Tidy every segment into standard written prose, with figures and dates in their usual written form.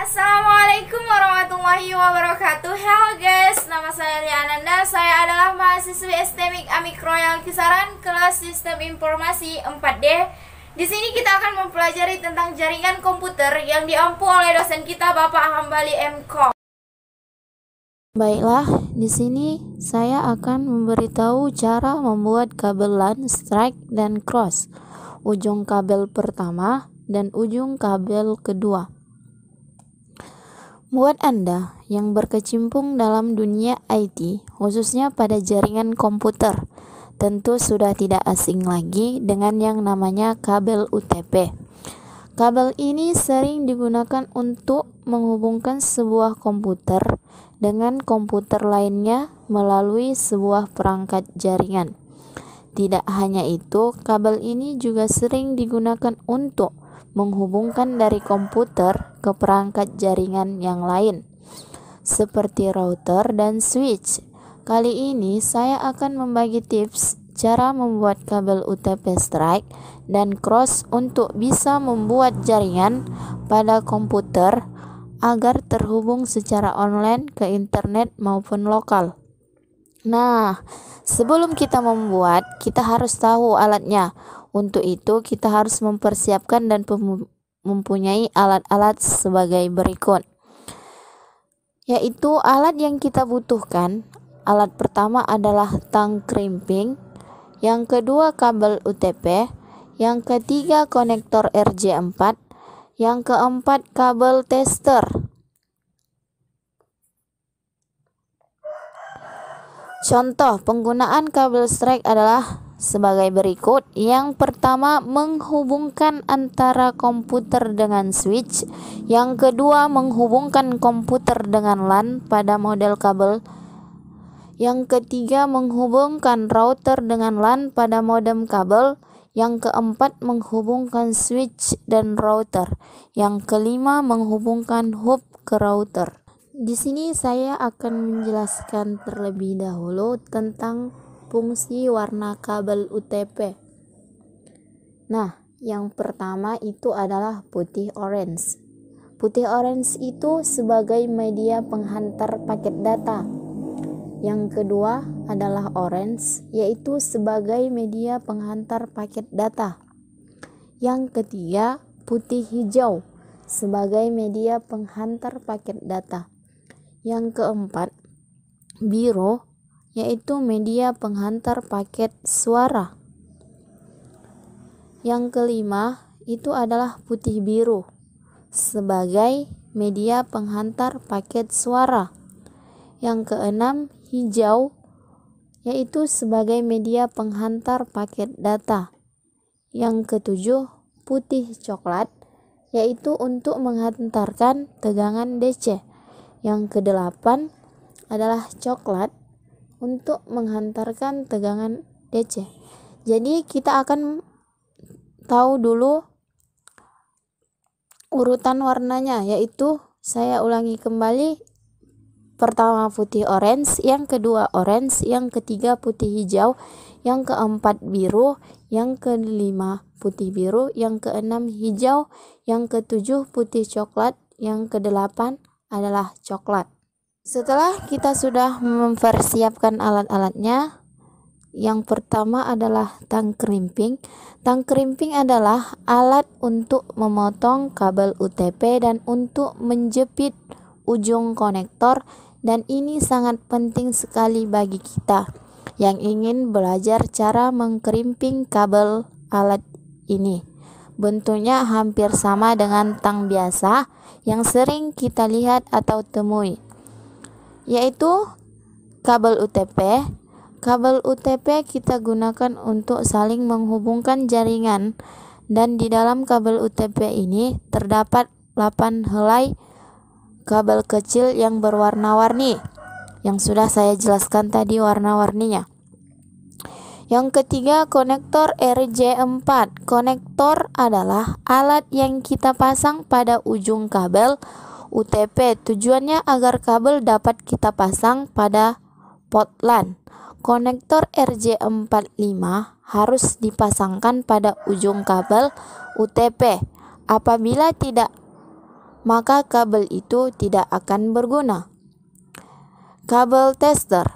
Assalamualaikum warahmatullahi wabarakatuh. Hello guys, nama saya Lia Ananda. Saya adalah mahasiswi STMIK Amik Royal Kisaran, kelas Sistem Informasi 4D. Di sini kita akan mempelajari tentang jaringan komputer yang diampu oleh dosen kita Bapak Hambali M. Kom. Baiklah, di sini saya akan memberitahu cara membuat kabel LAN, strike, dan cross, ujung kabel pertama dan ujung kabel kedua. Buat Anda yang berkecimpung dalam dunia IT, khususnya pada jaringan komputer, tentu sudah tidak asing lagi dengan yang namanya kabel UTP. Kabel ini sering digunakan untuk menghubungkan sebuah komputer dengan komputer lainnya melalui sebuah perangkat jaringan. Tidak hanya itu, kabel ini juga sering digunakan untuk menghubungkan dari komputer ke perangkat jaringan yang lain, seperti router dan switch. Kali ini saya akan membagi tips cara membuat kabel UTP strike dan cross untuk bisa membuat jaringan pada komputer agar terhubung secara online ke internet maupun lokal. Nah, sebelum kita membuat, kita harus tahu alatnya. Untuk itu, kita harus mempersiapkan dan mempunyai alat-alat sebagai berikut. Yaitu alat yang kita butuhkan. Alat pertama adalah tang crimping, yang kedua kabel UTP, yang ketiga konektor RJ4, yang keempat kabel tester. Contoh penggunaan kabel strike adalah sebagai berikut. Yang pertama, menghubungkan antara komputer dengan switch. Yang kedua, menghubungkan komputer dengan LAN pada model kabel. Yang ketiga, menghubungkan router dengan LAN pada modem kabel. Yang keempat, menghubungkan switch dan router. Yang kelima, menghubungkan hub ke router. Di sini saya akan menjelaskan terlebih dahulu tentang fungsi warna kabel UTP. Nah, yang pertama itu adalah putih orange. Putih orange itu sebagai media penghantar paket data. Yang kedua adalah orange, yaitu sebagai media penghantar paket data. Yang ketiga, putih hijau sebagai media penghantar paket data. Yang keempat, biru, yaitu media penghantar paket suara. Yang kelima itu adalah putih biru sebagai media penghantar paket suara. Yang keenam, hijau, yaitu sebagai media penghantar paket data. Yang ketujuh, putih coklat, yaitu untuk menghantarkan tegangan DC. Yang kedelapan adalah coklat untuk menghantarkan tegangan DC. Jadi kita akan tahu dulu urutan warnanya, yaitu saya ulangi kembali. Pertama putih orange, yang kedua orange, yang ketiga putih hijau, yang keempat biru, yang kelima putih biru, yang keenam hijau, yang ketujuh putih coklat, yang kedelapan adalah coklat. Setelah kita sudah mempersiapkan alat-alatnya, yang pertama adalah tang crimping. Tang crimping adalah alat untuk memotong kabel UTP dan untuk menjepit ujung konektor, dan ini sangat penting sekali bagi kita yang ingin belajar cara mengkrimping kabel alat ini. Bentuknya hampir sama dengan tang biasa yang sering kita lihat atau temui, yaitu kabel UTP. Kabel UTP kita gunakan untuk saling menghubungkan jaringan, dan di dalam kabel UTP ini terdapat 8 helai kabel kecil yang berwarna-warni, yang sudah saya jelaskan tadi warna-warninya. Yang ketiga, konektor RJ4. Konektor adalah alat yang kita pasang pada ujung kabel UTP. Tujuannya agar kabel dapat kita pasang pada port LAN. Konektor RJ45 harus dipasangkan pada ujung kabel UTP. Apabila tidak maka kabel itu tidak akan berguna. Kabel tester.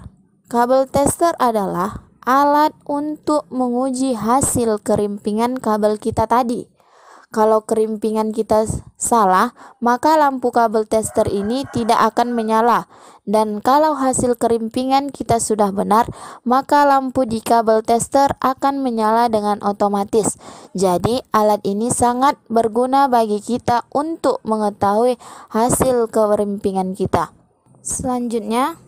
Kabel tester adalah alat untuk menguji hasil kerimpingan kabel kita tadi. Kalau kerimpingan kita salah, maka lampu kabel tester ini tidak akan menyala. Dan kalau hasil kerimpingan kita sudah benar, maka lampu di kabel tester akan menyala dengan otomatis. Jadi, alat ini sangat berguna bagi kita untuk mengetahui hasil kerimpingan kita. Selanjutnya,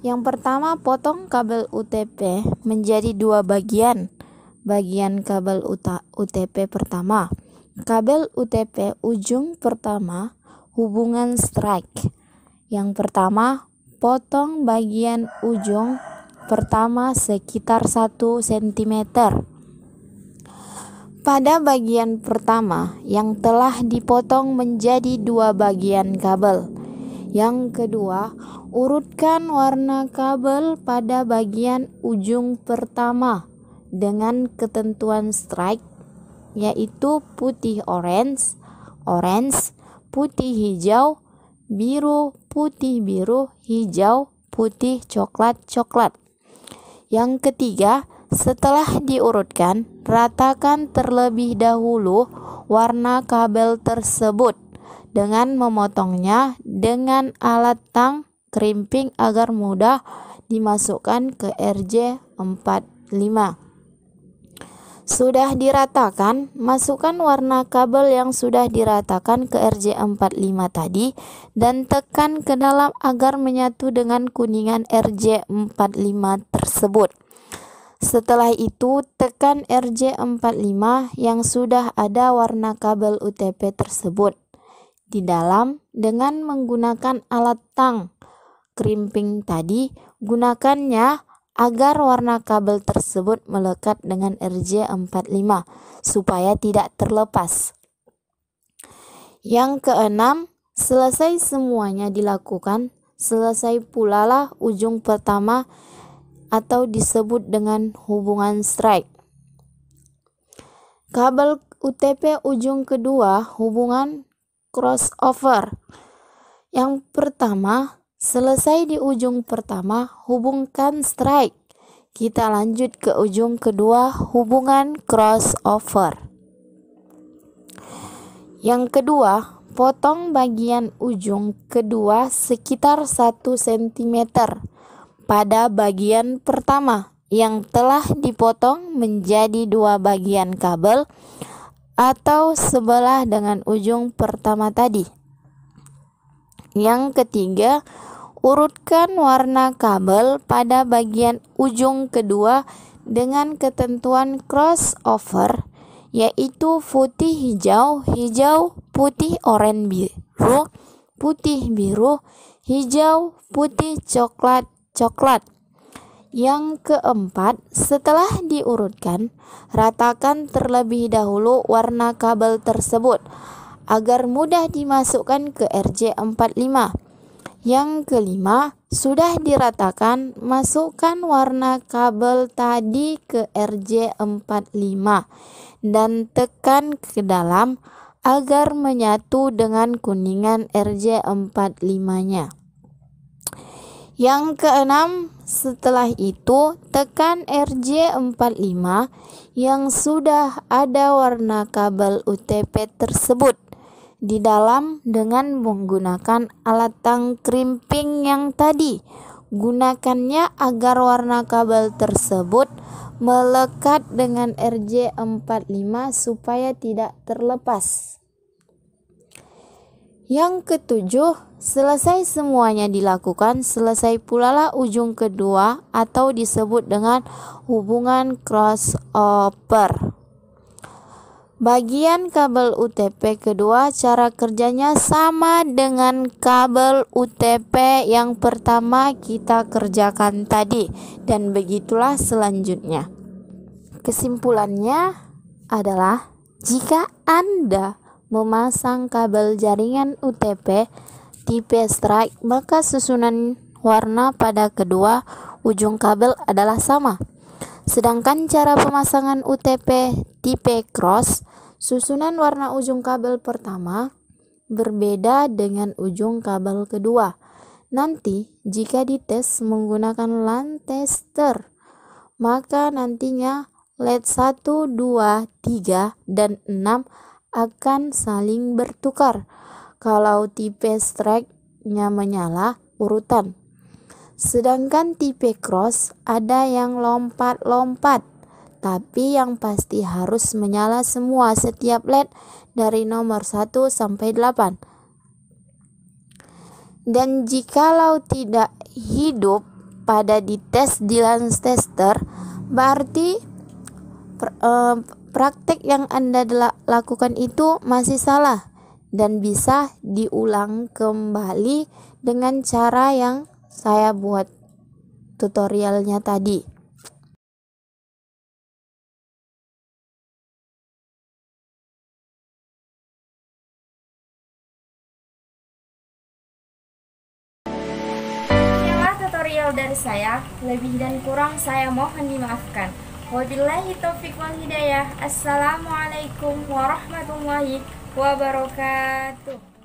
yang pertama, potong kabel UTP menjadi dua bagian. Bagian kabel UTP pertama. Kabel UTP ujung pertama hubungan strike. Yang pertama, potong bagian ujung pertama sekitar 1 cm. Pada bagian pertama yang telah dipotong menjadi dua bagian kabel. Yang kedua, urutkan warna kabel pada bagian ujung pertama dengan ketentuan strike, yaitu putih orange, putih hijau, biru, putih biru, hijau, putih coklat. Yang ketiga, setelah diurutkan, ratakan terlebih dahulu warna kabel tersebut dengan memotongnya dengan alat tang krimping agar mudah dimasukkan ke RJ45. Sudah diratakan, masukkan warna kabel yang sudah diratakan ke RJ45 tadi dan tekan ke dalam agar menyatu dengan kuningan RJ45 tersebut. Setelah itu, tekan RJ45 yang sudah ada warna kabel UTP tersebut di dalam dengan menggunakan alat tang krimping tadi. Gunakannya agar warna kabel tersebut melekat dengan RJ45 supaya tidak terlepas. Yang keenam, selesai semuanya dilakukan, selesai pula lah ujung pertama atau disebut dengan hubungan strike. Kabel UTP ujung kedua hubungan crossover. Yang pertama, selesai di ujung pertama, hubungkan strike. Kita lanjut ke ujung kedua, hubungan crossover. Yang kedua, potong bagian ujung kedua sekitar 1 cm pada bagian pertama yang telah dipotong menjadi dua bagian kabel atau sebelah dengan ujung pertama tadi. Yang ketiga, urutkan warna kabel pada bagian ujung kedua dengan ketentuan crossover, yaitu putih hijau, putih oranye biru, putih biru, hijau, putih coklat. Yang keempat, setelah diurutkan, ratakan terlebih dahulu warna kabel tersebut agar mudah dimasukkan ke RJ45. Yang kelima, sudah diratakan, masukkan warna kabel tadi ke RJ45 dan tekan ke dalam agar menyatu dengan kuningan RJ45-nya. Yang keenam, setelah itu tekan RJ45 yang sudah ada warna kabel UTP tersebut di dalam dengan menggunakan alat tang krimping yang tadi. Gunakannya agar warna kabel tersebut melekat dengan RJ45 supaya tidak terlepas. Yang ketujuh, selesai semuanya dilakukan, selesai pula lah ujung kedua atau disebut dengan hubungan crossover. Bagian kabel UTP kedua, cara kerjanya sama dengan kabel UTP yang pertama kita kerjakan tadi, dan begitulah selanjutnya. Kesimpulannya adalah jika Anda memasang kabel jaringan UTP tipe strike, maka susunan warna pada kedua ujung kabel adalah sama. Sedangkan cara pemasangan UTP tipe cross, susunan warna ujung kabel pertama berbeda dengan ujung kabel kedua. Nanti jika dites menggunakan LAN tester, maka nantinya LED 1, 2, 3, dan 6 akan saling bertukar kalau tipe strike-nya menyala urutan. Sedangkan tipe cross ada yang lompat-lompat, tapi yang pasti harus menyala semua setiap LED dari nomor 1 sampai 8. Dan jikalau tidak hidup pada dites di LAN tester, berarti praktek yang Anda lakukan itu masih salah dan bisa diulang kembali dengan cara yang saya buat tutorialnya tadi. Inilah tutorial dari saya, lebih dan kurang saya mohon dimaafkan. Wabillahi taufiq wal hidayah. Assalamualaikum warahmatullahi wabarakatuh.